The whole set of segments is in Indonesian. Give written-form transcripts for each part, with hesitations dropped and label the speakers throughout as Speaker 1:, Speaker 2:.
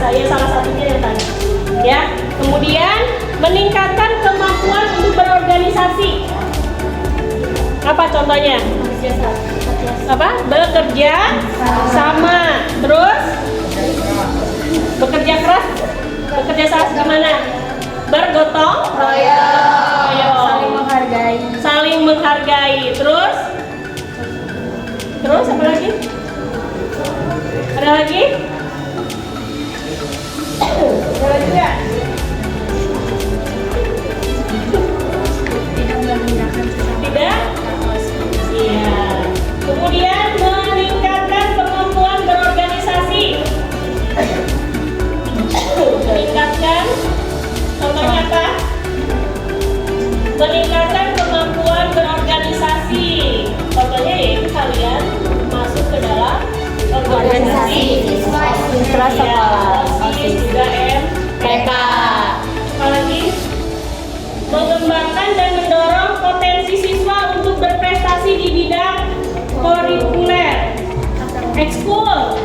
Speaker 1: bahasa, ya salah satunya yang tadi. Ya, kemudian meningkatkan kemampuan untuk berorganisasi. Apa contohnya? Apa? Bekerja sama. Terus bekerja keras. Bekerja keras gimana? Bergotong royong.
Speaker 2: Saling menghargai.
Speaker 1: Saling menghargai. Terus apa lagi? Ada lagi? Ada lagi nggak? Tidak? Iya. Kemudian meningkatkan kemampuan berorganisasi. Meningkatkan, contohnya apa? Meningkatkan kemampuan berorganisasi. Contohnya yaitu kalian masuk ke dalam organisasi
Speaker 2: Intra sekolah.
Speaker 1: OSIS juga MPK. Apalagi? Mengembangkan dan mendorong potensi siswa untuk berprestasi di bidang kurikuler. Ekskul.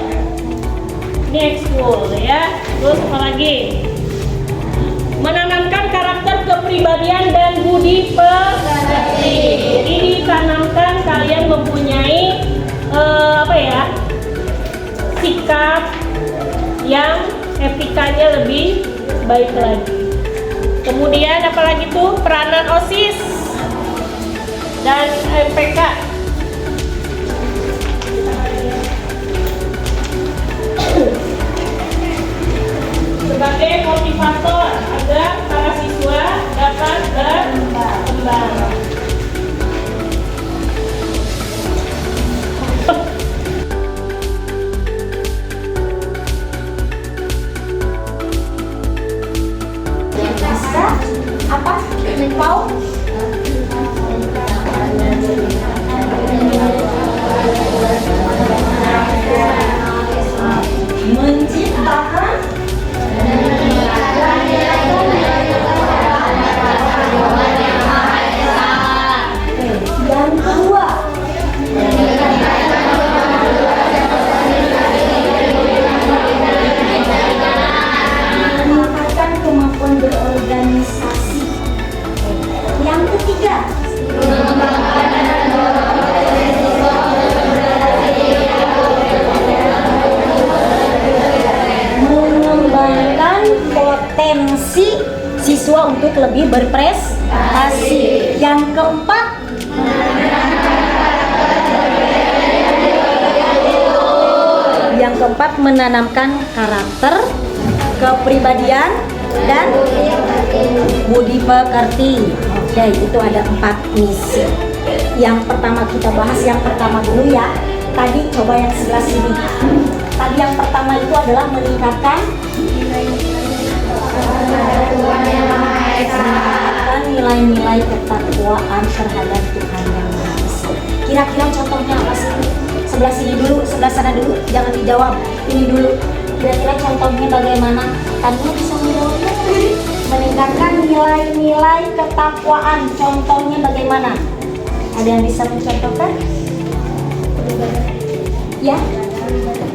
Speaker 1: Ini ekskul ya. Terus apa lagi? Menanamkan karakter kepribadian dan budi pekerti. Jadi ditanamkan kalian mempunyai sikap yang etikanya lebih baik lagi. Kemudian apalagi tuh peranan OSIS dan MPK. Sebagai motivator agar para siswa dapat berkembang.
Speaker 2: Apa? Mau? Menciptakan yang kedua, meningkatkan kemampuan berorganisasi. Yang ketiga, mengembangkan potensi siswa untuk lebih berprestasi. Yang keempat, menanamkan karakter, kepribadian, dan budi pekerti. Oke, itu ada 4 misi. Yang pertama kita bahas yang pertama dulu ya. Tadi coba yang sebelah sini. Tadi yang pertama itu adalah meningkatkan nilai-nilai ketakwaan terhadap Tuhan Yang Maha Esa. Kira-kira contohnya apa sih? Sebelah sini dulu, sebelah sana dulu, jangan dijawab. Ini dulu. Kira-kira contohnya bagaimana? Tadinya bisa menjawabnya sendiri. Meningkatkan nilai-nilai ketakwaan. Contohnya bagaimana? Ada yang bisa mencontohkan? Ya,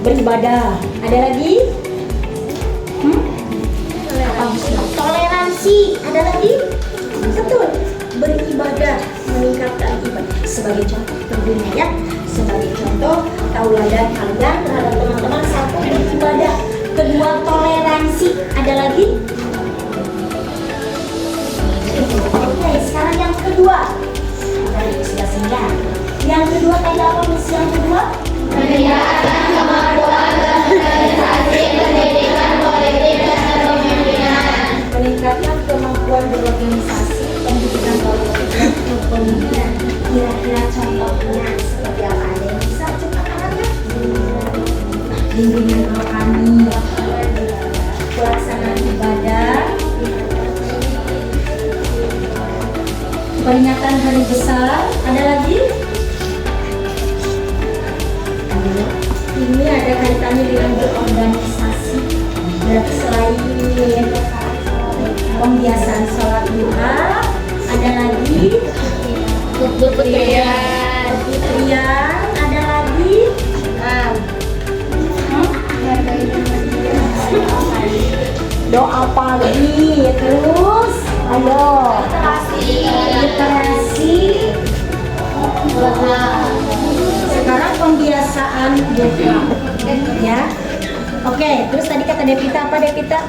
Speaker 2: beribadah. Ada lagi? Apa? Toleransi. Ada lagi? Betul. Beribadah, meningkatkan ibadah. Sebagai contoh tentunya ya. Sebagai contoh, tauladan kalian terhadap teman-teman. Satu, beribadah. Kedua, toleransi. Ada lagi? Oke, sekarang yang kedua. Dari sebelah sini ya. Yang kedua tadi apa misi yang kedua?
Speaker 3: Meningkatkan kemampuan berorganisasi, pendidikan politik dan kepemimpinan.
Speaker 2: Meningkatkan kemampuan berorganisasi, pendidikan politik dan kepemimpinan. Kira-kira contohnya seperti apa? Ada yang bisa cepat angkat? Bimbingan rohani, pelaksanaan ibadah, peringatan hari besar. Ada lagi? Ini ada kaitannya dengan berorganisasi. Berarti selain pembiasaan sholat duha, ada lagi
Speaker 3: Keputrian.
Speaker 2: ada lagi doa pagi, terus ayo literasi. Sekarang pembiasaan buka ya. Oke, terus tadi kata Devita apa, Devita?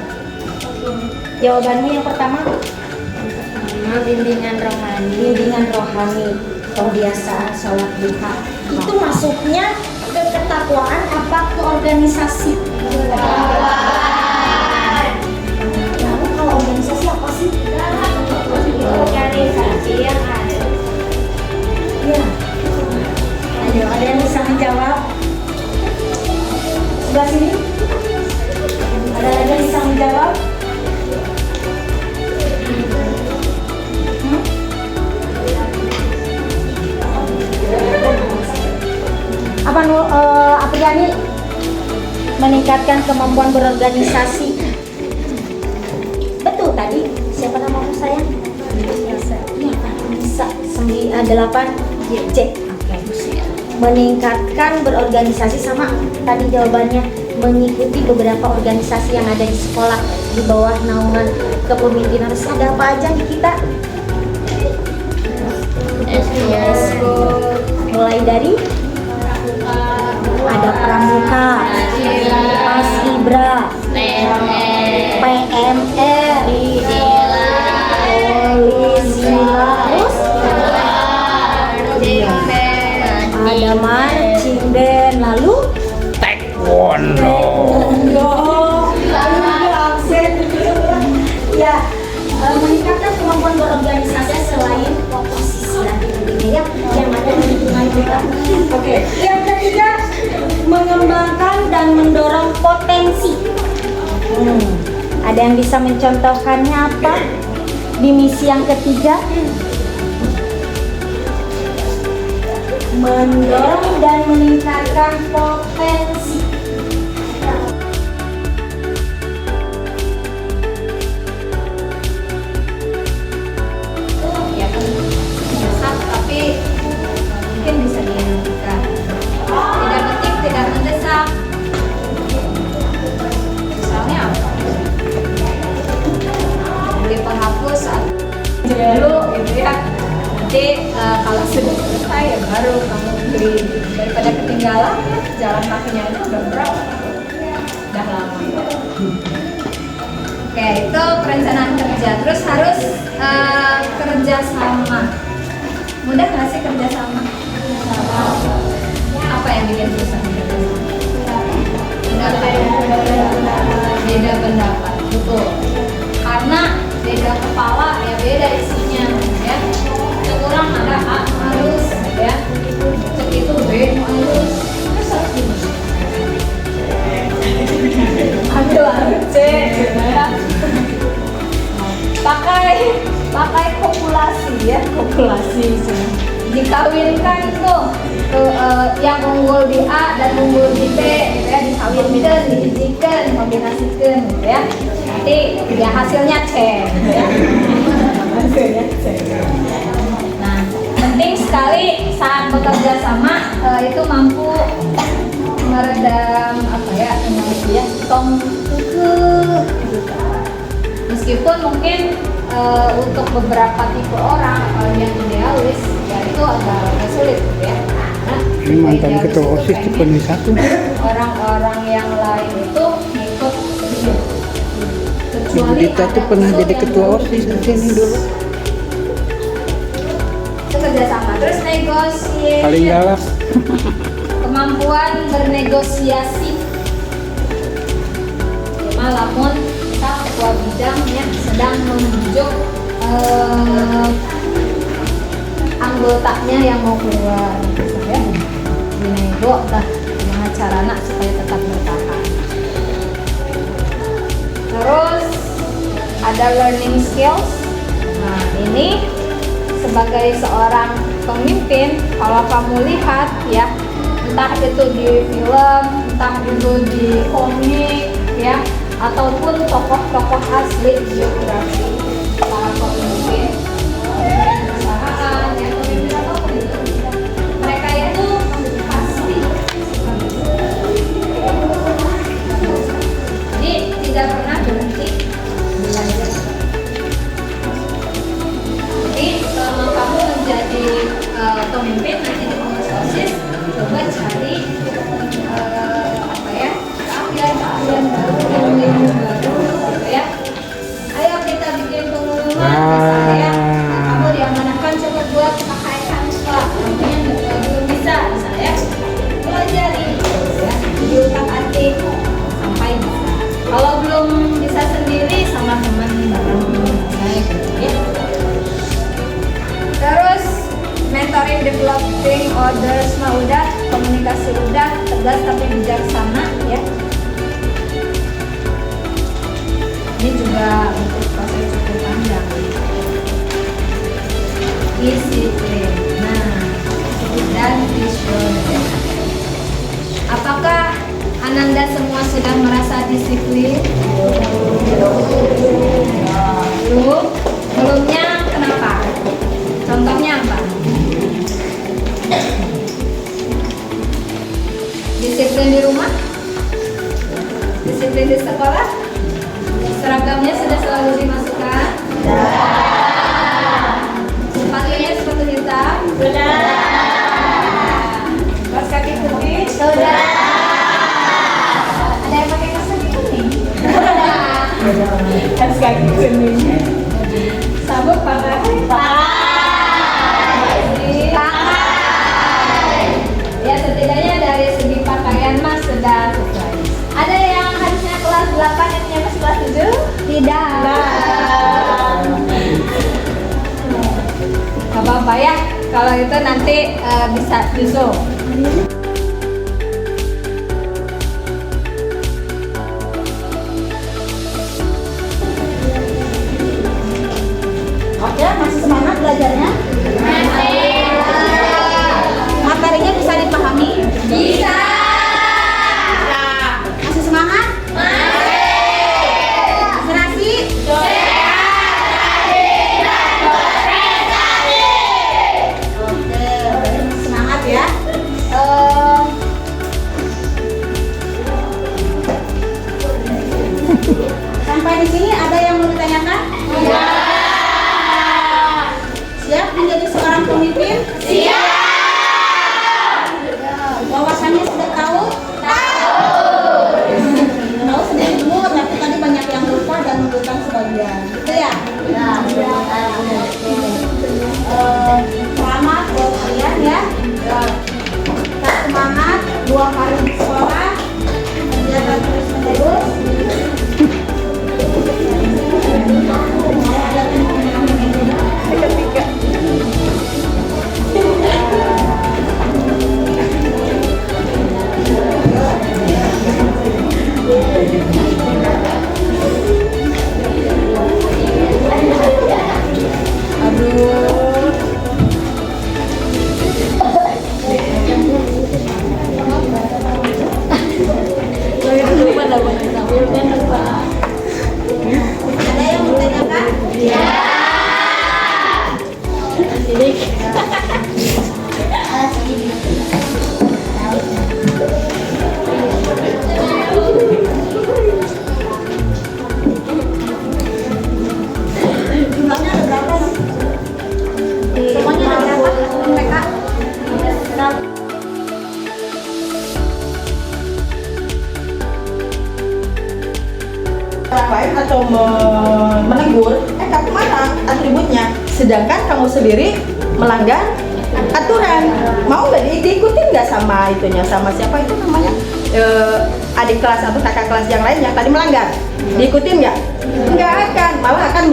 Speaker 2: Jawabannya yang pertama
Speaker 3: Bimbingan rohani.
Speaker 2: bimbingan rohani, pembiasaan sholat duha. Itu masuknya ke ketakwaan apa ke organisasi? Lalu kalau organisasi apa sih?
Speaker 3: Organisasi yang ada.
Speaker 2: Ya. Ayo, ada yang bisa menjawab? Sebelah sini. Ada lagi yang bisa menjawab? Apriani meningkatkan kemampuan berorganisasi. Betul tadi. Siapa namamu sayang? Bisa. Iya, bisa. 8 C. Oke. Meningkatkan berorganisasi sama tadi jawabannya mengikuti beberapa organisasi yang ada di sekolah di bawah naungan kepemimpinan. Harus ada apa aja di kita? Mulai dari ada pramuka, paskibra, PMR, Polisila, terus ada marching band, lalu
Speaker 4: Taekwondo.
Speaker 2: Ya, meningkatkan kemampuan berorganisasi selain posisi nanti ya yang ada di lingkungan kita. Oke, yang ketiga mengembangkan dan mendorong potensi. Ada yang bisa mencontohkannya apa di misi yang ketiga? Mendorong dan meningkatkan potensi.
Speaker 3: Tapi mungkin bisa dihentikan. Tidak penting, tidak mendesak. Misalnya apa? Beli penghapus dulu gitu ya. Nanti kalau sudah selesai ya baru kamu beli, daripada ketinggalan ya jalan kakinya itu udah berapa? Udah lama. Oke, itu perencanaan kerja. Terus harus kerja sama. Mudah nggak sih kerja sama? Apa yang bikin susah kerja sama? Beda pendapat, betul. Karena beda kepala ya beda isinya, ya. Cek orang ada A halus, ya. Cek itu B halus. Terus harus gimana? Ambil C, ya. Pakai populasi ya, populasi dikawinkan tuh yang unggul di A dan unggul di B gitu ya, dikawinkan, diizinkan, kombinasikan gitu ya. Nanti ya hasilnya C gitu ya. Hasilnya C. Nah, penting sekali saat bekerja sama itu mampu meredam apa ya namanya tong gitu. Meskipun mungkin untuk beberapa tipe orang yang idealis ya itu agak sulit gitu ya. Nah,
Speaker 4: Ini mantan ketua OSIS tipe 1.
Speaker 3: Orang-orang yang lain itu ikut dia.
Speaker 4: Ibu Dita tuh pernah jadi ketua OSIS di sini dulu.
Speaker 3: Itu kerjasama. Terus negosiasi.
Speaker 4: Paling galak.
Speaker 3: Kemampuan bernegosiasi. Ya, lamun kita ketua bidang yang sedang membujuk anggotanya yang mau keluar, misalnya dinego lah gimana caranya supaya tetap bertahan. Terus ada learning skills. Nah ini sebagai seorang pemimpin, kalau kamu lihat ya, entah itu di film, entah itu di komik ya, ataupun tokoh-tokoh asli biografi para pemimpin perusahaan ya, pemimpin apapun itu, mereka itu pasti jadi tidak pernah berhenti semua sudah merasa disiplin? Belumnya kenapa? Contohnya apa? Disiplin di rumah? Disiplin di sekolah? Seragamnya sudah selalu dimasukkan? Sepatunya sepatu hitam? Kaos kaki putih? Sudah. Ada yang pakai kaos kaki kuning?
Speaker 1: Kaos kaki kuning.
Speaker 3: Sabuk pakai? Ya setidaknya dari segi pakaian mas sudah sesuai. Ada yang harusnya kelas 8 yang punya masih kelas 7? Tidak. Gak apa-apa ya, kalau itu nanti bisa nyusul.
Speaker 2: Oke, masih semangat belajarnya? Materinya bisa dipahami?
Speaker 3: Bisa.
Speaker 2: Masih semangat? Konsentrasi? Oke, semangat ya. Sampai di sini ada yang mau ditanyakan? Siap menjadi seorang pemimpin? Wawasannya sudah tahu? Tahu sedikit, tapi tadi banyak yang lupa dan melupakan sebagian. Gitu ya? Selamat buat kalian ya. Tetap semangat, 2 hari di sekolah, kegiatan terus menerus. Ada yang mau tanyakan? Jumlahnya ada berapa sih? Semuanya ada berapa? MPK?
Speaker 5: Orang lain atau menegur, kamu mana atributnya, sedangkan kamu sendiri melanggar aturan. Mau nggak diikutin nggak sama itunya, sama siapa itu namanya, adik kelas atau kakak kelas yang lainnya tadi melanggar, diikutin nggak? Nggak akan, malah akan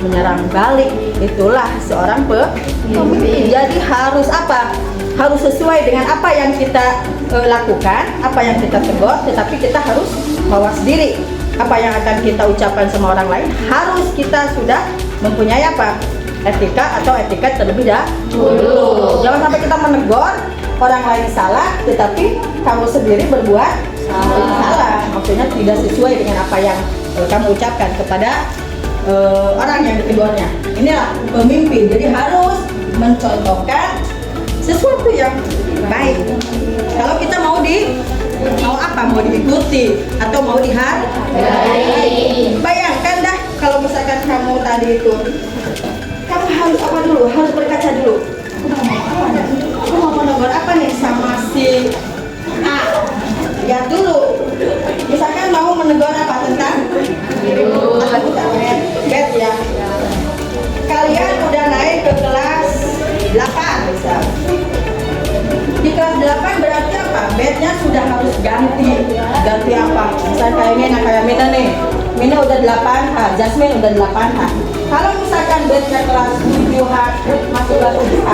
Speaker 5: menyerang balik. Itulah seorang pemimpin. Jadi harus apa? Harus sesuai dengan apa yang kita lakukan, apa yang kita tegur, tetapi kita harus mawas diri. Apa yang akan kita ucapkan sama orang lain harus kita sudah mempunyai apa? Etika atau etiket terlebih dahulu. Jangan sampai kita menegur orang lain salah, tetapi kamu sendiri berbuat salah. Maksudnya tidak sesuai dengan apa yang kamu ucapkan kepada orang yang ditegurnya. Inilah pemimpin. Jadi harus mencontohkan sesuatu yang baik. Kalau kita mau apa? Mau diikuti atau mau dihargai? Bayangkan dah kalau misalkan kamu tadi itu, kamu harus apa dulu? Harus berkaca dulu. Aku mau menegur apa nih sama si A? Lihat dulu. Misalkan mau menegur apa tentang bed ya. Kalian udah naik ke kelas 8 misal. Di kelas 8 berarti apa? Bednya sudah harus ganti. Ganti apa? Misalnya kayak Mina, kayak Mina nih. Mina udah 8H, Jasmine udah 8H. Kalau misalkan bednya kelas 7H masuk kelas 7H,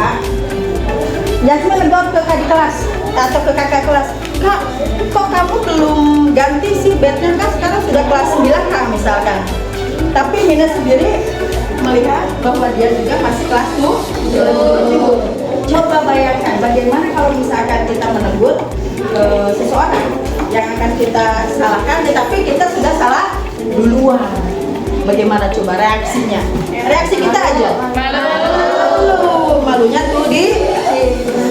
Speaker 5: Jasmine negor ke kakak kelas atau ke kakak kelas, Kak, kok kamu belum ganti sih bednya, kan sekarang sudah kelas 9H misalkan. Tapi Mina sendiri melihat bahwa dia juga masih kelas 7. Coba bayangkan bagaimana kalau misalkan kita menegur seseorang yang akan kita salahkan, tetapi kita sudah salah duluan. Bagaimana coba reaksinya? Reaksi kita aja. Malu. Malunya tuh di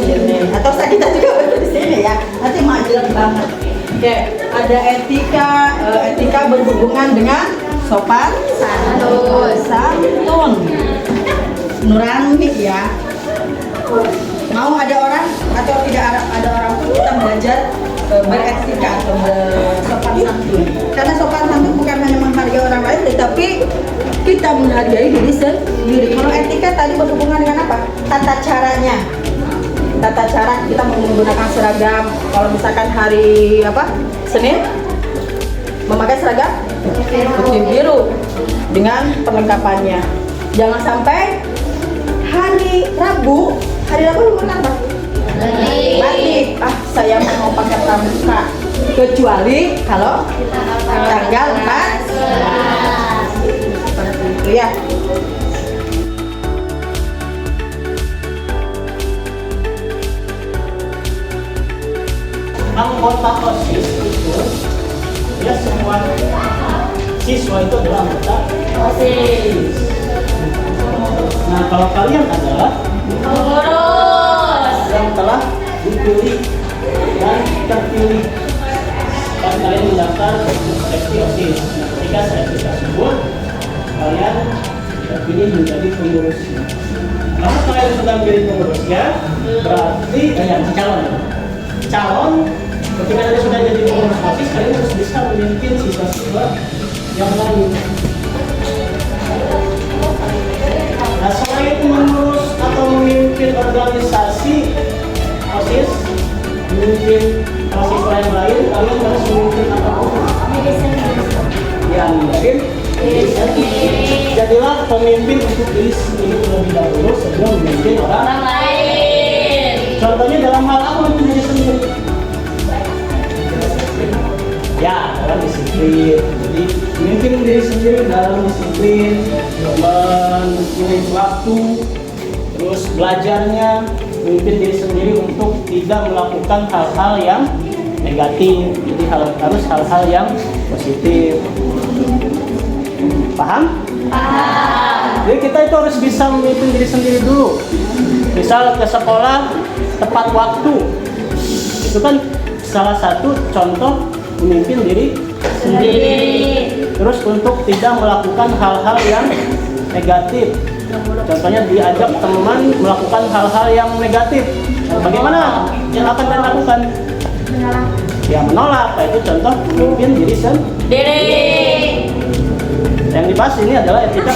Speaker 5: sini. Atau kita juga di sini ya. Nanti majelis banget. Oke, ada etika berhubungan dengan sopan santun. Nurani ya. Mau ada orang atau tidak ada orang pun kita belajar beretika atau bersopan santun. Karena sopan santun bukan hanya menghargai orang lain, tetapi kita menghargai diri sendiri. Kalau etika tadi berhubungan dengan apa? Tata caranya. Tata cara kita menggunakan seragam. Kalau misalkan hari Senin memakai seragam putih biru dengan perlengkapannya. Jangan sampai hari Rabu apa? Batik. Saya mau pakai pramuka. Kecuali kalau tanggal 14. Seperti itu ya.
Speaker 6: Anggota OSIS itu ya semua siswa itu adalah anggota OSIS. Nah, kalau kalian adalah
Speaker 1: Pengurus.
Speaker 6: yang telah dipilih dan terpilih dan kalian mendaftar seleksi OSIS. Nah, ketika seleksi tersebut kalian terpilih menjadi pengurusnya. Kalau kalian sudah menjadi pengurusnya, berarti yang calon ketika kalian sudah jadi pengurus OSIS, kalian harus bisa memimpin siswa-siswa yang lain. Nah, selain mengurus atau memimpin organisasi OSIS, memimpin siswa yang lain, kalian harus memimpin apa? Ya, memimpin diri sendiri. Jadilah pemimpin untuk diri sendiri terlebih dahulu sebelum memimpin orang
Speaker 1: lain.
Speaker 6: Contohnya dalam hal apa memimpin diri sendiri? Ya, dalam disiplin. Jadi memimpin diri sendiri dalam disiplin, memilih waktu, terus belajarnya, memimpin diri sendiri untuk tidak melakukan hal-hal yang negatif. Jadi harus hal-hal yang positif. Paham? Paham. Jadi kita itu harus bisa memimpin diri sendiri dulu. Misal ke sekolah tepat waktu, itu kan salah satu contoh memimpin diri sendiri. Terus untuk tidak melakukan hal-hal yang negatif. Contohnya diajak teman melakukan hal-hal yang negatif. Bagaimana yang akan kalian lakukan? Ya menolak. Itu contoh memimpin diri sendiri. Yang dibahas ini adalah etika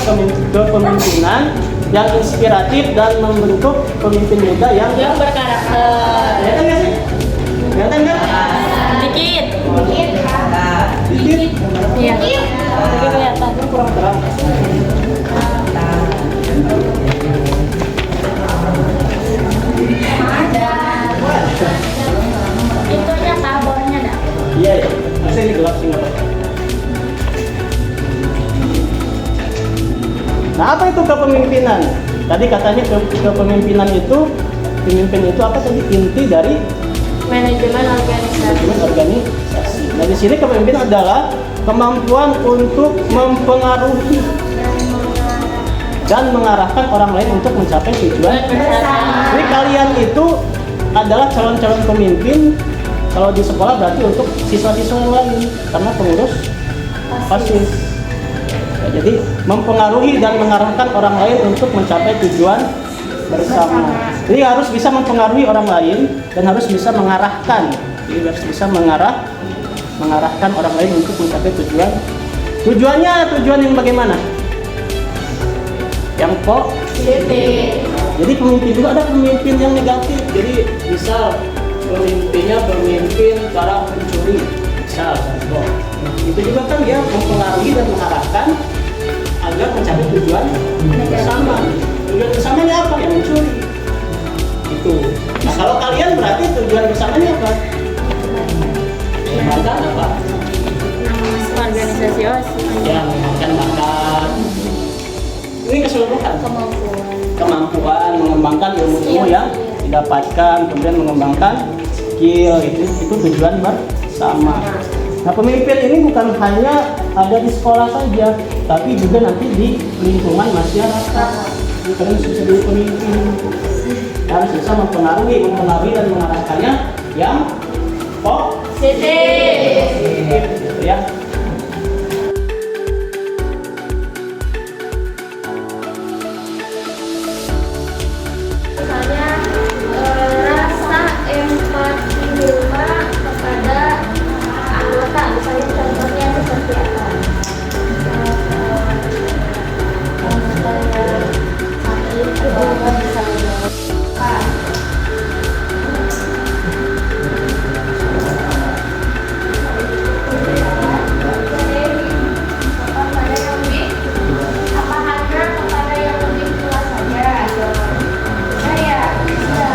Speaker 6: kepemimpinan yang inspiratif dan membentuk pemimpin muda yang
Speaker 1: berkarakter.
Speaker 6: Kelihatan nggak sih? Kelihatan nggak?
Speaker 1: Dikit.
Speaker 6: Dikit.
Speaker 1: Iya. Tapi kelihatan.
Speaker 6: Kurang terang.
Speaker 2: Itunya tabornya dah.
Speaker 6: Iya ya. Masa ini gelap sih nggak apa-apa. Nah, apa itu kepemimpinan? Tadi katanya kepemimpinan itu, pemimpin itu apa tadi? Inti dari
Speaker 1: Manajemen
Speaker 6: organisasi. Nah, di sini kepemimpinan adalah kemampuan untuk mempengaruhi dan mengarahkan orang lain untuk mencapai tujuan. Jadi kalian itu adalah calon-calon pemimpin. Kalau di sekolah berarti untuk siswa-siswa yang lain karena pengurus OSIS. Ya, jadi mempengaruhi dan mengarahkan orang lain untuk mencapai tujuan bersama. Jadi harus bisa mempengaruhi orang lain dan harus bisa mengarahkan. Jadi harus bisa mengarahkan orang lain untuk mencapai tujuan. Tujuannya tujuan yang bagaimana? Yang positif. Jadi pemimpin juga ada pemimpin yang negatif. Jadi misal pemimpinnya pemimpin cara pencuri, misal contoh. Itu juga kan dia mempengaruhi dan mengarahkan agar mencapai tujuan bersama. Tujuan bersamanya apa? Yang mencuri. Itu. Nah, kalau kalian berarti tujuan bersamanya apa? Mengembangkan apa?
Speaker 1: organisasi OSIS.
Speaker 6: Ya, mengembangkan bakat. Ini keseluruhan. Kemampuan mengembangkan ilmu-ilmu yang didapatkan, kemudian mengembangkan skill itu tujuan bersama. Nah, pemimpin ini bukan hanya ada di sekolah saja, tapi juga nanti di lingkungan masyarakat. Jadi kalian bisa jadi pemimpin, harus bisa mempengaruhi dan mengarahkannya yang positif, gitu ya.
Speaker 3: Misalnya rasa empati Wilma kepada anggota, misalnya contohnya seperti apa? Apa hanya kepada yang lebih tua saja? Saya bisa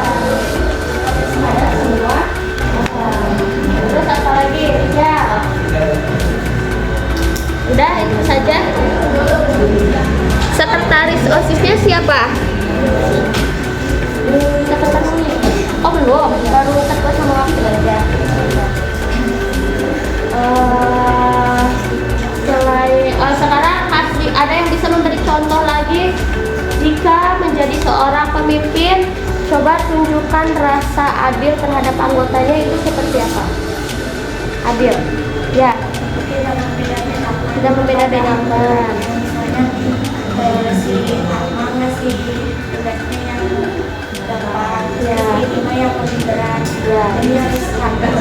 Speaker 3: kepada semua. Terus apa lagi? Ya. Udah itu saja. Sekretaris OSISnya siapa? Sekretarisnya. Oh belum, baru ketua sama wakil aja. Sekarang ada yang bisa memberi contoh lagi. Jika menjadi seorang pemimpin, coba tunjukkan rasa adil terhadap anggotanya itu seperti apa? Adil, ya. Tidak membeda-bedakan.
Speaker 2: Si Amang ngasih tugasnya yang gampang,
Speaker 3: Ya.
Speaker 2: si Ima yang lebih berat.
Speaker 3: Ya.
Speaker 2: Jadi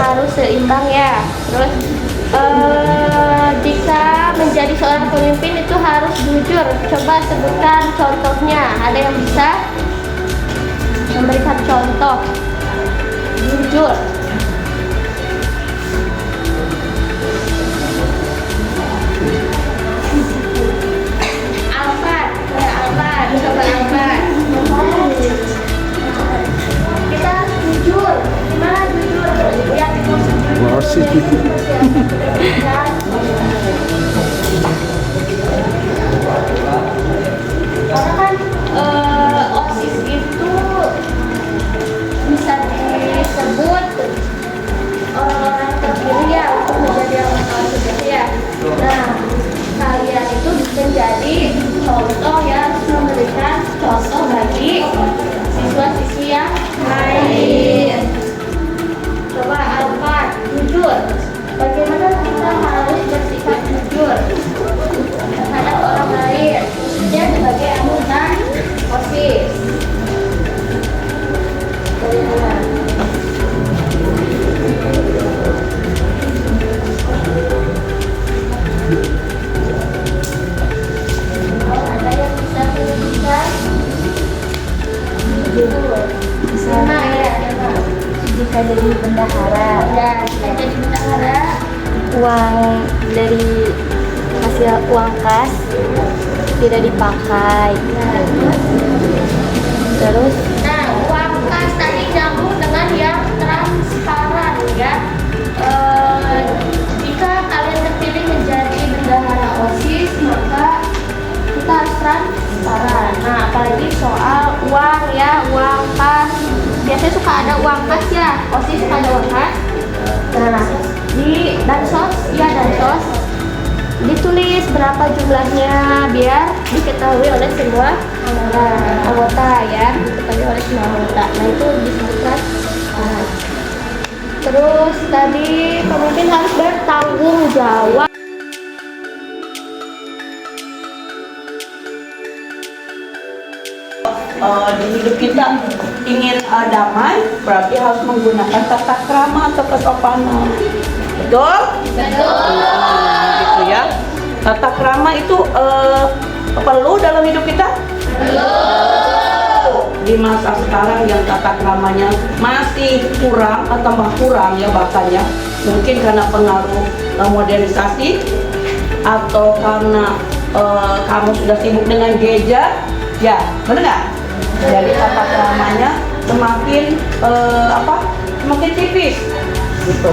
Speaker 2: harus
Speaker 3: Seimbang ya. Terus jika menjadi seorang pemimpin itu harus jujur. Coba sebutkan contohnya. Ada yang bisa memberikan contoh? Jujur. Alfat, coba Alfat. Kita jujur. Gimana jujur? Lihat itu
Speaker 4: OSIS itu.
Speaker 3: Karena kan OSIS itu bisa disebut orang-orang terpilih ya untuk menjadi anggota OSIS itu ya. Nah, kalian itu menjadi contoh ya, harus memberikan contoh bagi siswa-siswi yang lain. Coba Alfat, jujur. Bagaimana kita harus bersikap jujur terhadap orang lain, khususnya sebagai anggota OSIS. Bagaimana? Ada yang bisa menunjukkan jujur. Sama ya,
Speaker 2: jika jadi bendahara,
Speaker 3: ya, kita jadi bendahara.
Speaker 2: uang dari hasil uang kas tidak dipakai. Terus
Speaker 3: Nah, uang kas tadi nyambung dengan yang transparan ya. Jika kalian terpilih menjadi bendahara OSIS, maka kita harus transparan. Nah, apalagi soal uang ya, uang kas. Biasanya suka ada uang kas ya, OSIS suka ada uang kas. Nah, di Dansos ditulis berapa jumlahnya biar diketahui oleh semua anggota ya, diketahui oleh semua anggota. Nah, itu disebutkan. Terus tadi pemimpin harus bertanggung jawab.
Speaker 5: Di hidup kita ingin damai, berarti harus menggunakan tata krama atau kesopanan. Betul? Gitu ya. Tata krama itu perlu dalam hidup kita? Di masa sekarang yang tata kramanya masih kurang atau tambah kurang ya bahkannya, mungkin karena pengaruh modernisasi atau karena kamu sudah sibuk dengan gadget, ya benar nggak? Jadi tata kramanya semakin semakin tipis gitu.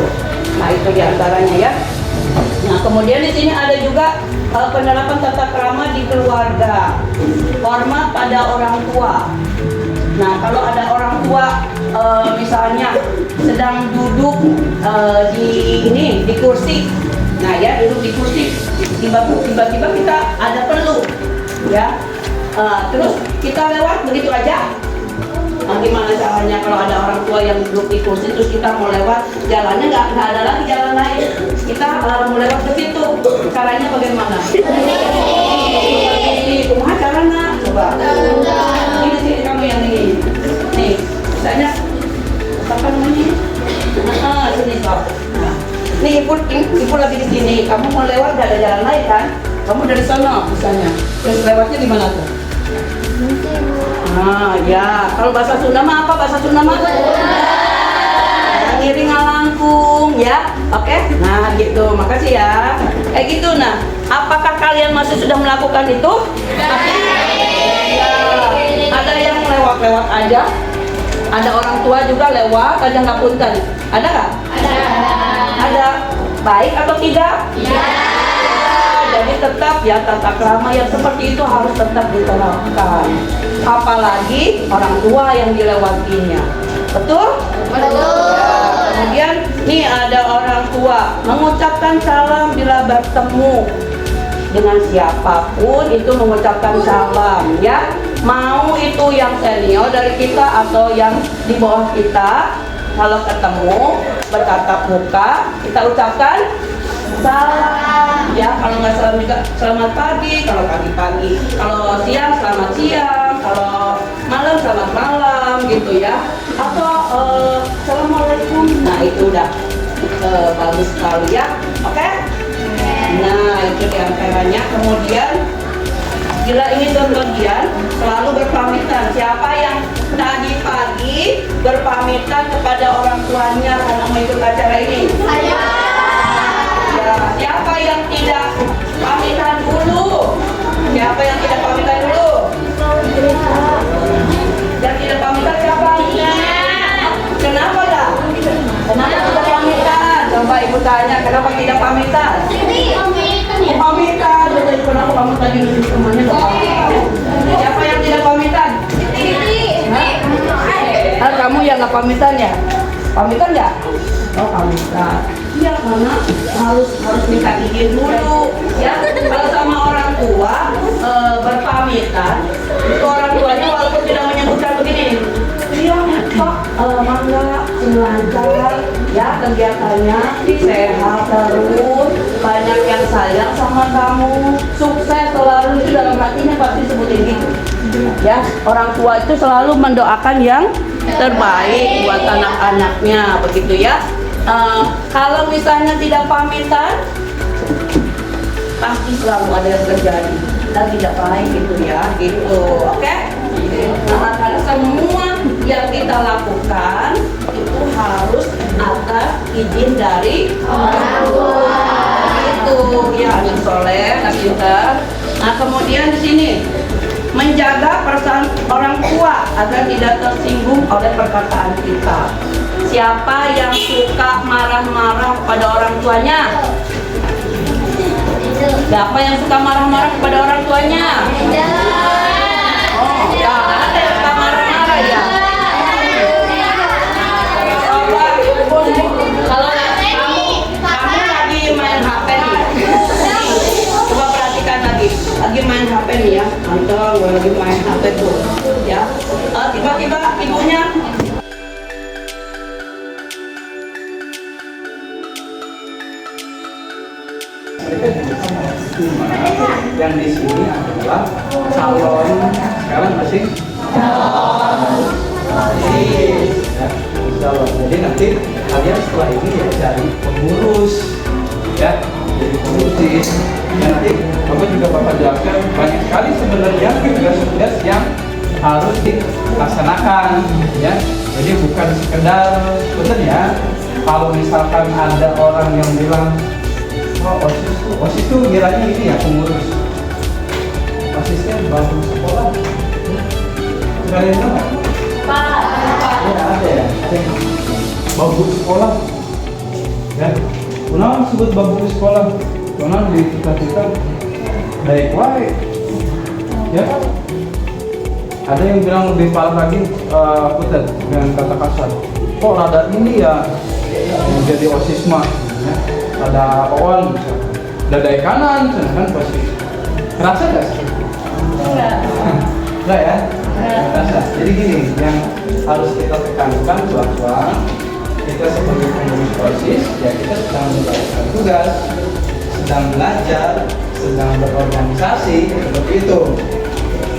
Speaker 5: Nah, itu diantaranya ya. Nah, kemudian di sini ada juga penerapan tata krama di keluarga, hormat pada orang tua.
Speaker 7: Nah, kalau ada orang tua misalnya sedang duduk di kursi, nah ya duduk di kursi, tiba-tiba kita ada perlu, ya, terus kita lewat begitu aja. Gimana caranya kalau ada orang tua yang duduk di kursi terus kita mau lewat, jalannya nggak ada lagi jalan lain, kita mau lewat ke situ, caranya bagaimana? Kumaha caranya? Coba. Ini sini kamu yang ini. Nih, misalnya apa namanya? Sini kok. Nah, nih ibu lagi di sini. Kamu mau lewat nggak ada jalan lain kan? Kamu dari sana misalnya. Terus lewatnya di mana tuh? Nah, ya. Kalau bahasa Sunda mah apa? Bahasa Sunda mah? Ngiring ngalangkung, ya. Oke? Nah, gitu. Makasih ya. Kayak gitu. Nah, apakah kalian masih sudah melakukan itu? Ya. Ada yang lewat-lewat aja. Ada orang tua juga lewat, ada nggak punten. Ada nggak? Ada. Baik atau tidak? Jadi tetap ya tata krama yang seperti itu harus tetap diterapkan. Apalagi orang tua yang dilewatinya. Betul? Betul. Ya, kemudian nih ada orang tua mengucapkan salam bila bertemu dengan siapapun, itu mengucapkan salam, ya. Mau itu yang senior dari kita atau yang di bawah kita, kalau ketemu bertatap muka kita ucapkan salam, ya. Kalau nggak salam juga selamat pagi, kalau pagi-pagi, kalau siang selamat siang, kalau malam selamat malam, gitu ya. Atau assalamualaikum. Nah itu udah bagus sekali ya. Oke? Nah itu diantaranya. Kemudian bila ingin berpergian selalu berpamitan. Siapa yang tadi pagi berpamitan kepada orang tuanya karena mau ikut acara ini? Saya. Ya, siapa yang tidak pamitan dulu? Siapa yang tidak pamitan dulu? Yang tidak pamitan siapa? Kenapa dah? Kenapa tidak pamitan? Coba ibu tanya, kenapa tidak pamitan? Pamitan, jadi kenapa kamu tadi nunjuk temannya nggak pamitan? Siapa yang tidak pamitan? Kamu yang nggak pamitan ya? Pamitan nggak? Oh pamitan. Iya, karena harus minta izin dulu. Ya, kalau sama orang tua berpamitan, itu orang tuanya walaupun tidak menyebutkan begini, iya Pak, mangga lancar ya kegiatannya, sehat terus, banyak yang sayang sama kamu, sukses selalu, itu dalam hatinya pasti sebutin gitu. Ya, orang tua itu selalu mendoakan yang terbaik buat anak-anaknya, begitu ya. Kalau misalnya tidak pamitan, pasti selalu ada yang terjadi dan tidak baik gitu ya, gitu, oke? Nah, karena semua yang kita lakukan itu harus atas izin dari orang tua. Itu ya, anak soleh, anak pintar. Nah, kemudian di sini menjaga perasaan orang tua agar tidak tersinggung oleh perkataan kita. Siapa yang suka marah-marah pada orang tuanya? Siapa yang suka marah-marah kepada orang tuanya? Oh, ya ada yang suka marah-marah ya. Kalau kamu lagi main HP nih, coba perhatikan lagi main HP nih ya. Mantap, gue lagi main HP tuh, ya. Tiba-tiba ibunya
Speaker 4: yang di sini adalah calon sekarang masih calon. Jadi nanti kalian setelah ini ya jadi pengurus, ya jadi pengurus. Nanti Bapak juga Bapak jelaskan banyak sekali sebenarnya tugas-tugas yang harus dilaksanakan, ya. Jadi bukan sekedar sebenarnya kalau misalkan ada orang yang bilang oh, OSIS itu ngiranya ini ya pengurus. OSISnya bangun sekolah. Sudah ada yang tahu nggak?
Speaker 1: Pak.
Speaker 4: Ya ada ya. Ada yang bangun sekolah. Ya. Kenapa disebut bangun sekolah? Karena di kita baik wae. Ya. Ada yang bilang lebih parah lagi, Putet, dengan kata kasar. Kok rada ini ya menjadi OSIS mah, ya? Ada awan, dadai kanan, kan pasti. Kerasa nggak sih? Enggak ya? Nggak kerasa. Jadi gini, yang harus kita tekankan bahwa kita sebagai pengurus OSIS, ya kita sedang menjalankan tugas, sedang belajar, sedang berorganisasi, seperti itu.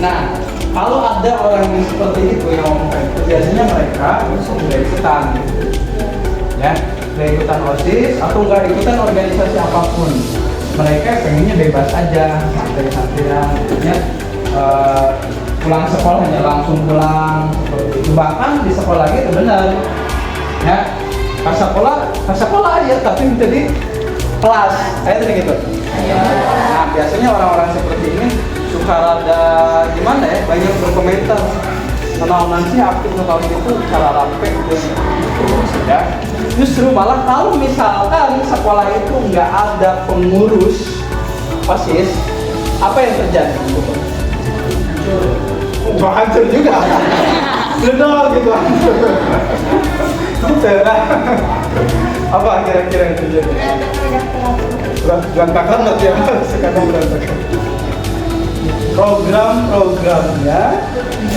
Speaker 4: Nah, kalau ada orang yang seperti itu yang ngomong kayak itu, biasanya mereka sudah ikutan, ya, nggak ikutan OSIS atau nggak ikutan organisasi apapun. Mereka pengennya bebas aja, santai-santaian, ya, pulang sekolah hanya langsung pulang, seperti itu. Bahkan di sekolah itu benar, ya, pas sekolah aja, tapi menjadi kelas, kayak tadi gitu. Nah, biasanya orang-orang seperti ini suka rada gimana ya, banyak berkomentar. Kenal nanti aktif kalau itu cara rapi ya. Justru malah kalau misalkan sekolah itu nggak ada pengurus OSIS, apa yang terjadi? Hancur juga. Benar gitu hancur. Apa kira-kira yang terjadi? Berantakan nanti ya, sekarang berantakan. Program-programnya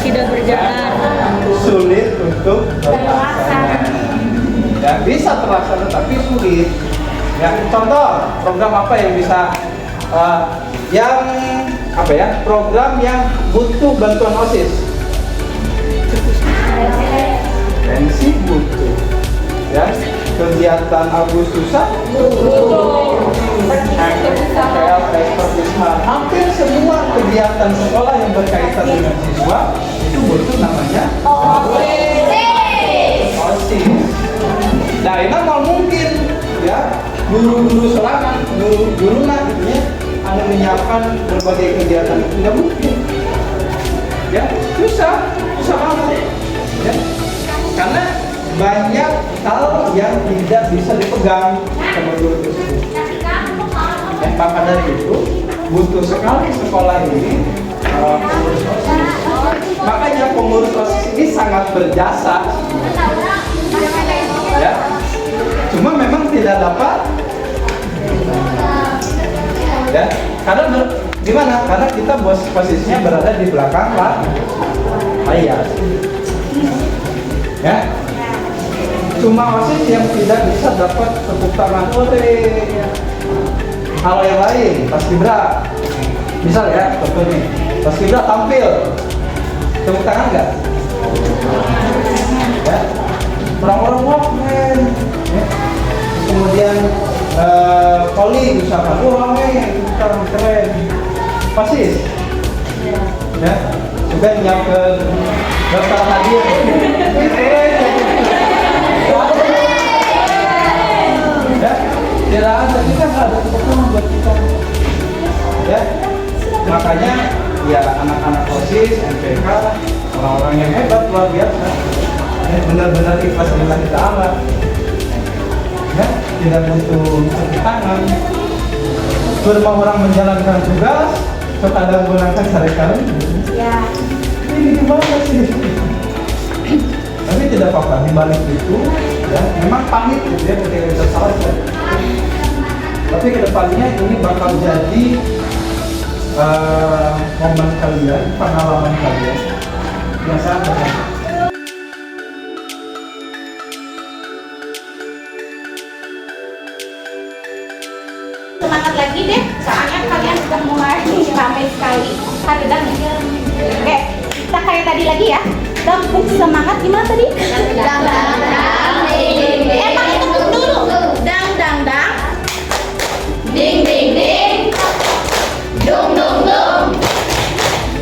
Speaker 1: Tidak berjalan.
Speaker 4: sulit untuk terlaksana. Ya, bisa terlaksana tapi sulit. Ya, contoh program apa yang bisa yang apa ya? Program yang butuh bantuan OSIS. Pensi butuh. Ya, kegiatan Agustusan hampir semua kegiatan sekolah yang berkaitan dengan siswa itu butuh namanya OSIS. Nah, ini mau mungkin ya guru-guru serangan, guru-guru gitu ya, anda menyiapkan berbagai kegiatan itu nggak mungkin. Ya, susah banget. Ya, karena banyak hal yang tidak bisa dipegang sama guru tersebut. Ya, maka dari itu butuh sekali sekolah ini pengurus OSIS. Makanya pengurus OSIS ini sangat berjasa. Ya, cuma memang tidak dapat. Ya, karena gimana? Karena kita posisinya berada di belakang layar. Ya. Cuma OSIS yang tidak bisa dapat tepuk tangan oleh hal yang lain. Paskibra, misal ya, contohnya Paskibra tampil, tepuk tangan nggak? Ya, orang-orang wah keren. Ya. Kemudian poli misalkan, wah keren. Pasis, ya, juga nyiapkan daftar hadiah. Ya, tidak ada, kita nggak ada tepuk tangan buat kita. Ya, makanya ya anak-anak OSIS, MPK, orang-orang yang hebat luar biasa. Ya, benar-benar ikhlas lillahi ta'ala. Ya, tidak butuh tepuk tangan. Semua orang menjalankan tugas, terkadang menggunakan sarikali.
Speaker 2: Ya.
Speaker 4: Ini gimana sih? Tapi tidak apa-apa, di balik itu ya memang panik gitu ya ketika kita salah. Tapi kedepannya ini bakal jadi momen kalian, pengalaman kalian yang sangat berharga.
Speaker 3: Semangat lagi deh, soalnya kalian sudah mulai ramai sekali. Udah. Oke, kita kayak tadi lagi ya. Tepuk semangat gimana tadi? Dang dang dang. Emang itu dulu. Dang dang dang. Ding ding ding. Dung dung dung.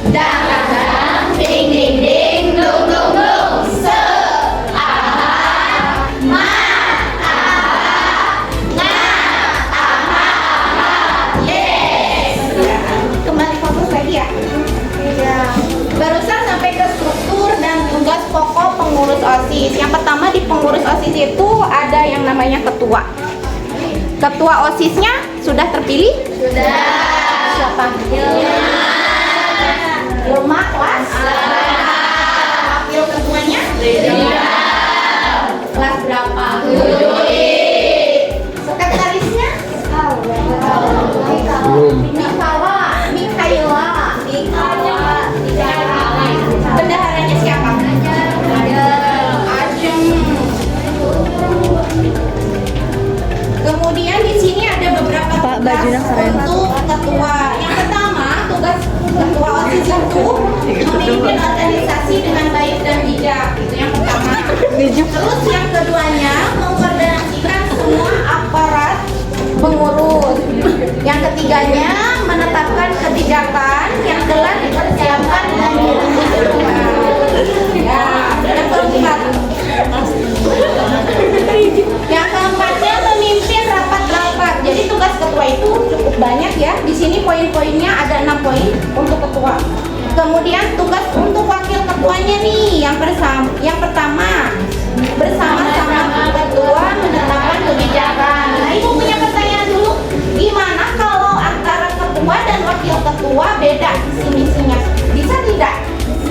Speaker 3: Dang dang dang. Ding ding ding. Dung dung dung. Se aha ma aha nga aha aha. Yes. Kembali fokus lagi ya. Ya. Barusan sampai ke struktur dan tugas pokok pengurus OSIS. Yang pertama di pengurus OSIS itu ada yang namanya ketua. Ketua OSISnya sudah terpilih? Sudah. Siapa? Ilma kelas untuk ketua. Yang pertama, tugas ketua OSIS itu memimpin organisasi dengan baik dan bijak. Itu yang pertama. Terus yang keduanya, mengkoordinasikan semua aparat pengurus. Yang ketiganya, menetapkan kebijakan yang telah dipersiapkan dan dirumuskan. Ya, yang keempat. Yang keempatnya, memimpin rapat-rapat. Jadi tugas ketua itu cukup banyak ya. Di sini poin-poinnya ada 6 poin untuk ketua. Kemudian tugas untuk wakil ketuanya nih, yang pertama bersama-sama ketua menetapkan kebijakan. Nah, ibu punya pertanyaan dulu, gimana kalau antara ketua dan wakil ketua beda visi misinya? Bisa tidak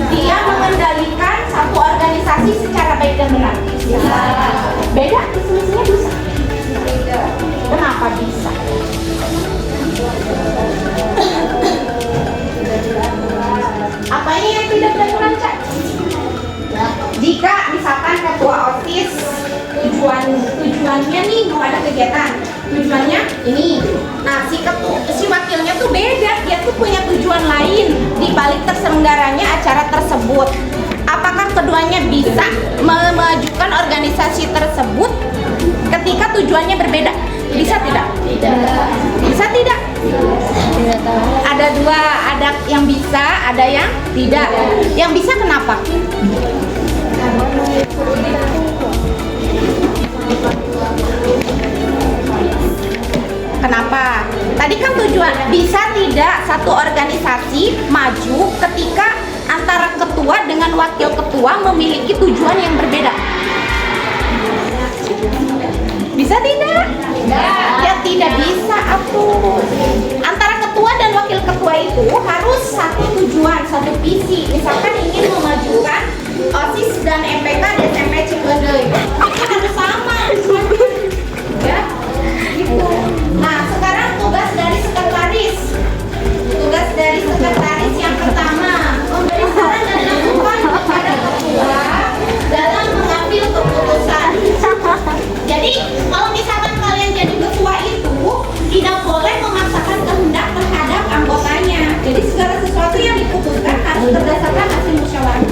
Speaker 3: dia mengendalikan satu organisasi secara baik dan benar? Bisa. Beda visi misinya bisa? Tidak. Kenapa bisa? Apanya yang tidak benar, Cak? Jika misalkan ketua OSIS tujuannya nih mau ada kegiatan, tujuannya ini. Nah, si wakilnya tuh beda, dia tuh punya tujuan lain di balik terselenggaranya acara tersebut. Apakah keduanya bisa memajukan organisasi tersebut ketika tujuannya berbeda? Bisa tidak? Tidak. Bisa tidak? Ada dua, ada yang bisa, ada yang tidak. Yang bisa kenapa? Kenapa? Tadi kan tujuan, bisa tidak satu organisasi maju ketika antara ketua dengan wakil ketua memiliki tujuan yang berbeda? Bisa tidak? Ya tidak bisa atuh. Antara ketua dan wakil ketua itu harus satu tujuan, satu visi. Misalkan ingin memajukan OSIS dan MPK dan SMP Cikoneng, itu harus sama. Ya, gitu. Nah, sekarang tugas dari sekretaris. Tugas dari sekretaris yang pertama, memberi saran dan masukan kepada ketua dalam mengambil keputusan. Jadi, kalau misalkan kalian jadi ketua itu tidak boleh memaksakan kehendak terhadap anggotanya. Jadi segala sesuatu yang diputuskan harus berdasarkan hasil musyawarah.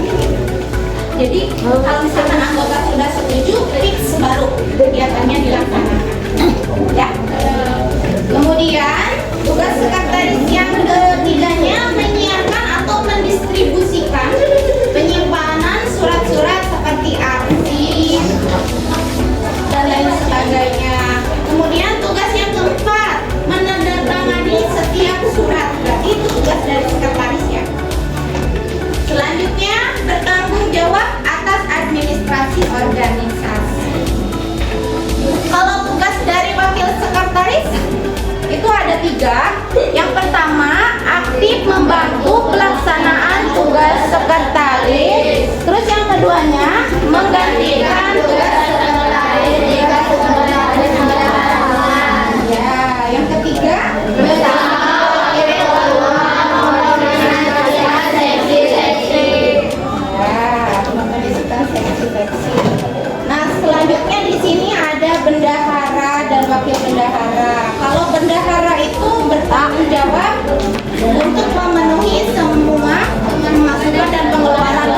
Speaker 3: Jadi kalau misalkan anggota sudah setuju, fix baru kegiatannya dilaksanakan. Ya. Kemudian tugas sekretaris yang ketiganya menyiapkan atau mendistribusikan penyimpanan surat-surat seperti arsip dan lain sebagainya. Kemudian tugas yang keempat, menandatangani setiap surat. Berarti itu tugas dari sekretaris ya. Selanjutnya, bertanggung jawab atas administrasi organisasi. Kalau tugas dari wakil sekretaris itu ada 3. Yang pertama, aktif membantu pelaksanaan tugas sekretaris. Terus yang keduanya, menggantikan tugas sekretaris jika sekretaris berhalangan. Ya, yang ketiga, bersama wakil ketua memobilisasikan seksi-seksi. Ya, memobilisasikan seksi-seksi. Nah, selanjutnya di sini ada bendahara dan wakil bendahara. Kalau bendahara itu bertanggung jawab untuk memenuhi semua masukan dan pengeluaran.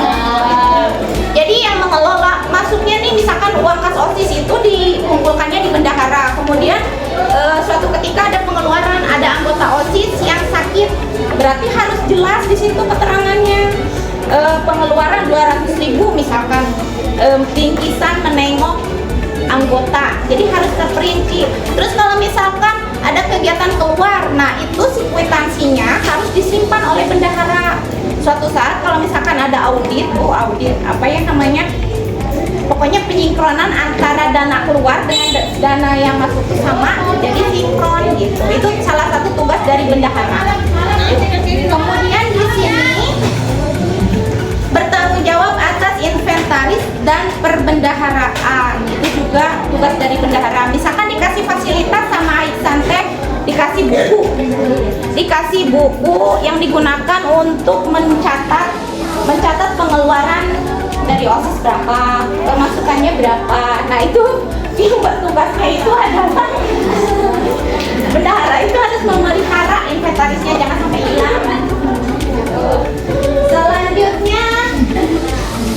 Speaker 3: Jadi yang mengelola masuknya nih, misalkan uang kas OSIS itu dikumpulkannya di bendahara. Kemudian suatu ketika ada pengeluaran, ada anggota OSIS yang sakit, berarti harus jelas di situ keterangannya. Pengeluaran 200.000 misalkan, bingkisan menengok anggota, jadi harus terperinci. Terus kalau misalkan ada kegiatan keluar, nah itu si kwitansinya harus disimpan oleh bendahara. Suatu saat kalau misalkan ada audit apa ya namanya, pokoknya penyinkronan antara dana keluar dengan dana yang masuk itu sama, jadi sinkron gitu. Itu salah satu tugas dari bendahara. Kemudian di sini bertanggung jawab atas inventaris dan perbendaharaan. Itu juga tugas dari bendahara. Misalkan dikasih fasilitas sama Iksantek, dikasih buku yang digunakan untuk mencatat pengeluaran dari OSIS berapa, pemasukannya berapa. Nah itu tugasnya itu adalah bendahara itu harus memelihara inventarisnya, jangan sampai hilang. Selanjutnya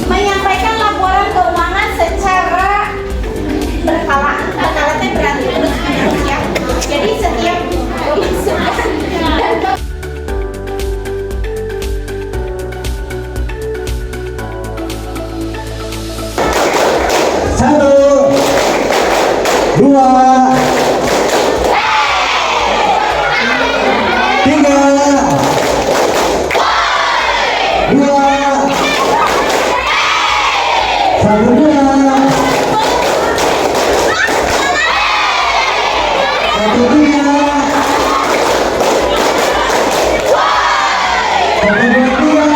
Speaker 3: menyampaikan laporan keuangan secara berkala. Berkala itu berarti terus menerus ya. Jadi setiap pemasukan dan
Speaker 8: Satu, dua, tiga, dua, satu, dua, satu, tiga, satu, dua, tiga.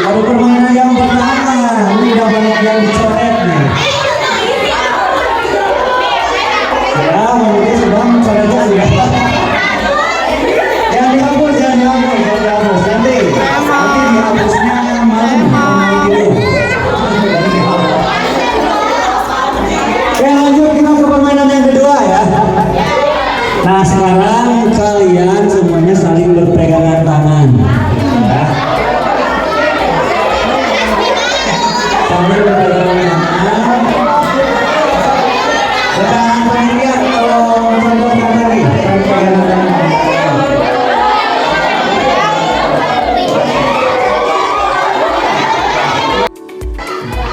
Speaker 8: Baru permainan yang pertama, ini udah banyak yang dicoret nih. Ya, ini sudah mencoretnya sudah. Jangan dihapus, jangan dihapus, jangan dihapus. Nanti dihapusnya malu gitu. Ya, lanjut kita ke permainan yang kedua ya. Nah, sekarang kalian semuanya saling berpegangan tangan. Ya. Sambil berpegangan tangan. Sekarang kalian lihat contoh lagi. Pegangan tangan.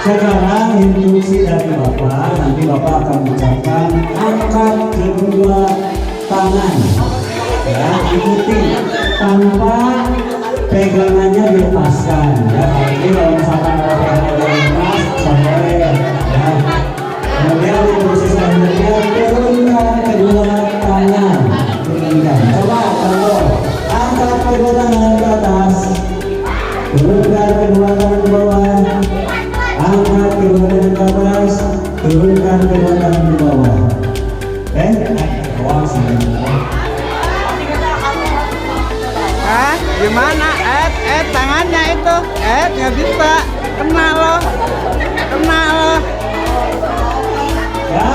Speaker 8: Sekarang instruksi dari Bapak, nanti Bapak akan mengucapkan angkat kedua tangan. Ya, ikuti tanpa pegangannya dilepaskan. Ya, ini kalau misalkan ada pegangan yang lepas, boleh. Ya. Kemudian instruksi selanjutnya turunkan kedua tangan. Turunkan. Coba contoh, angkat kedua tangan ke atas. Turunkan kedua tangan ke bawah. Angkat kedua tangan ke atas, turunkan kedua tangan ke bawah. Bawah sini.
Speaker 6: Gimana? Tangannya itu. Nggak bisa. Kena loh.
Speaker 8: Ya.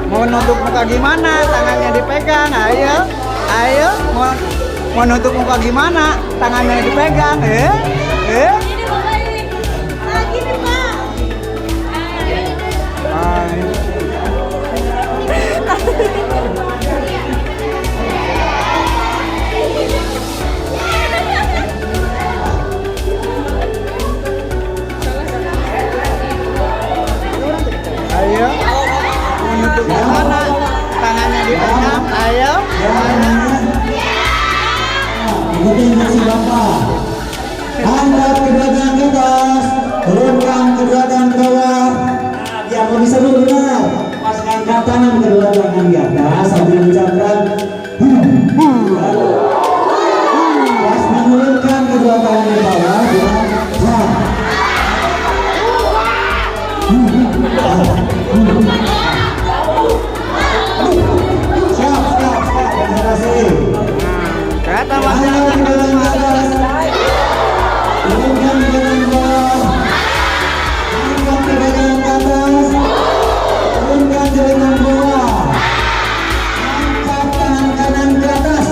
Speaker 6: Mau nutup muka gimana? Tangannya dipegang. Ayo. Mau nutup muka gimana? Tangannya dipegang. Ayo. Mau nutup gimana? Tangannya dipegang. Ayo.
Speaker 8: Ikuti instruksi Bapak. Angkat kedua tangan ke atas, turunkan kedua tangan ke bawah. Biar lebih seru benar. Pas angkat tangan kedua tangan di atas sambil mengucapkan pas menurunkan kedua tangan ke bawah bilang siap, terima kasih.
Speaker 6: Kata
Speaker 8: Angkat kedua tangan ke atas, turunkan kedua tangan ke bawah. Angkat kedua tangan ke atas, turunkan kedua tangan ke bawah. Angkat tangan kanan ke atas.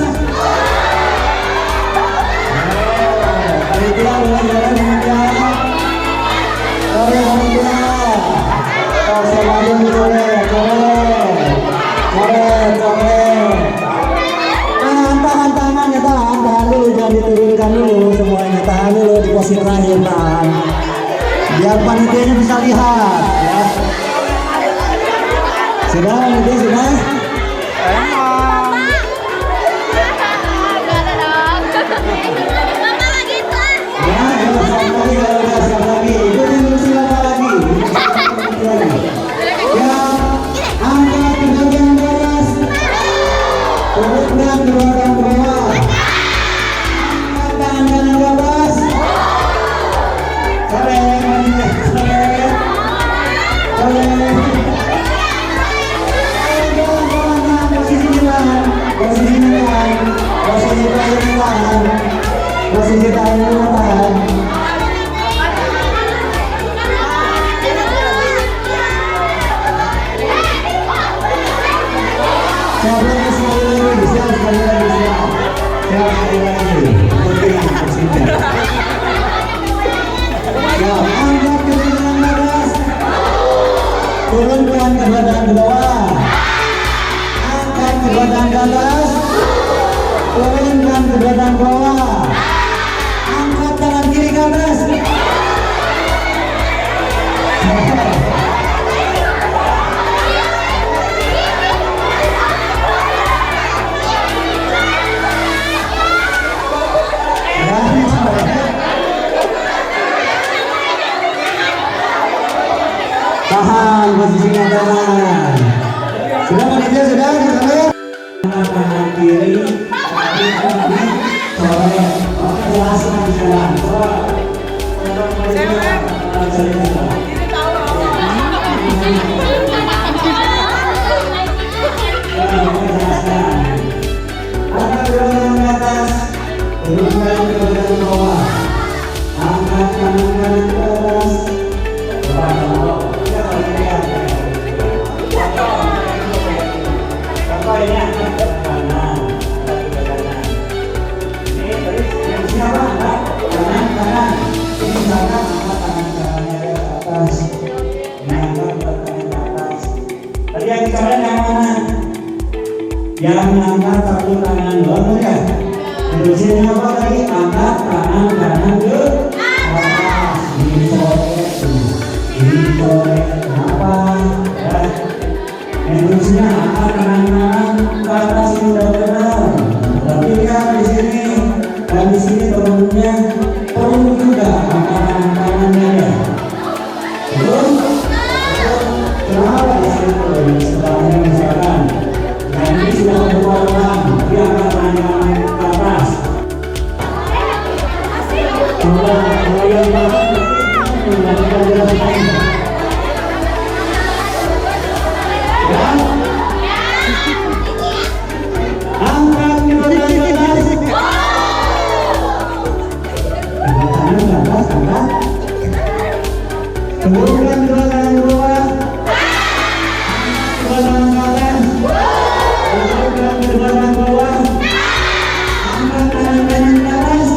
Speaker 8: Panitia boleh jalan menunjukkan. Panitia. Semuanya boleh. Tahan ya, tahan dulu, jangan diturunkan dulu semuanya, tahan dulu di posisi terakhir, tahan biar panitianya bisa lihat ya. Sudah panitia, sudah? Ya, siap lagi, ikutin siapa lagi. Ya, angkat kedua tangan ke atas, turunkan kedua tangan ke bawah. Angkat tangan kanan ke atas. Sore. tangannya tahan. Posisi tangannya tahan. Siap lagi sekali lagi, siap sekali lagi, siap. Siap sekali lagi. Oke, siap. Ya, angkat ke dalam atas. Turunkan ke badan ke bawah. Angkat ke badan ke atas. Turunkan ke badan bawah. Angkat tangan kiri ke atas. Tahan posisinya, tahan. Sudah panitia, sudah disampai. Tangan kiri, sore, jelaskan jalan. Angkat badan ke atas, turunkan ke badan bawah. Angkat kanan ke atas. Ini angkat ke kanan, ini terus yang siapa? Kanan. Ini misalkan angkat tangan kanannya ke atas, ini angkat tangan ke atas. Tadi yang dicari yang mana? Yang angkat satu tangan doang ya. Terusin apa tadi? Angkat tangan kanan ke atas. Ini sore apa? Ya. Terusnya angkat tangan kanan ke atas itu udah benar. Tapi kan di sini dan di sini turunnya perlu juga angkat tangan kanannya ya. Terus kenapa di sini turun? Setelahnya misalkan, nah ini sudah berpeluang, tapi angkat tangan kanan ke atas. Kalau yang melakukan jalan lain. Angkat ke badan ke atas. Tangan ke atas, angkat. Turunkan ke badan ke bawah. Badan ke atas. Turunkan ke badan ke bawah. Angkat tangan kanan ke atas.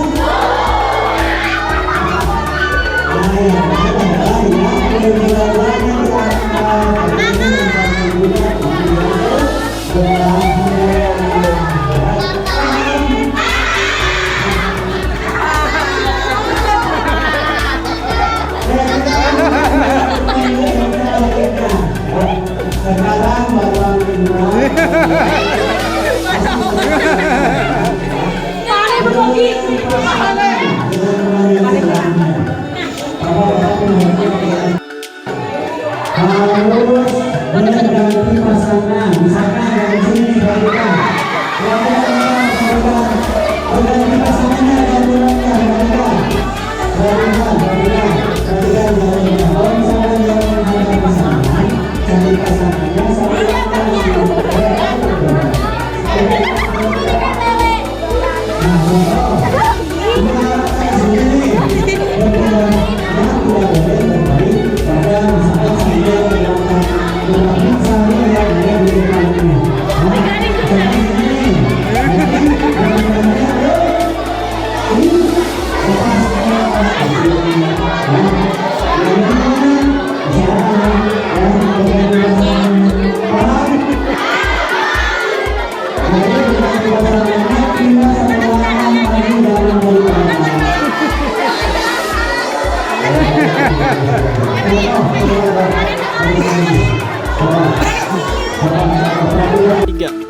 Speaker 8: Sekarang Bapak Indra harus mengganti pasangan. Misalkan dari sini balikan, mengganti pasangannya dan balikan. Kalau misalkan yang mengganti pasangan, cari pasangannya
Speaker 6: Tiga.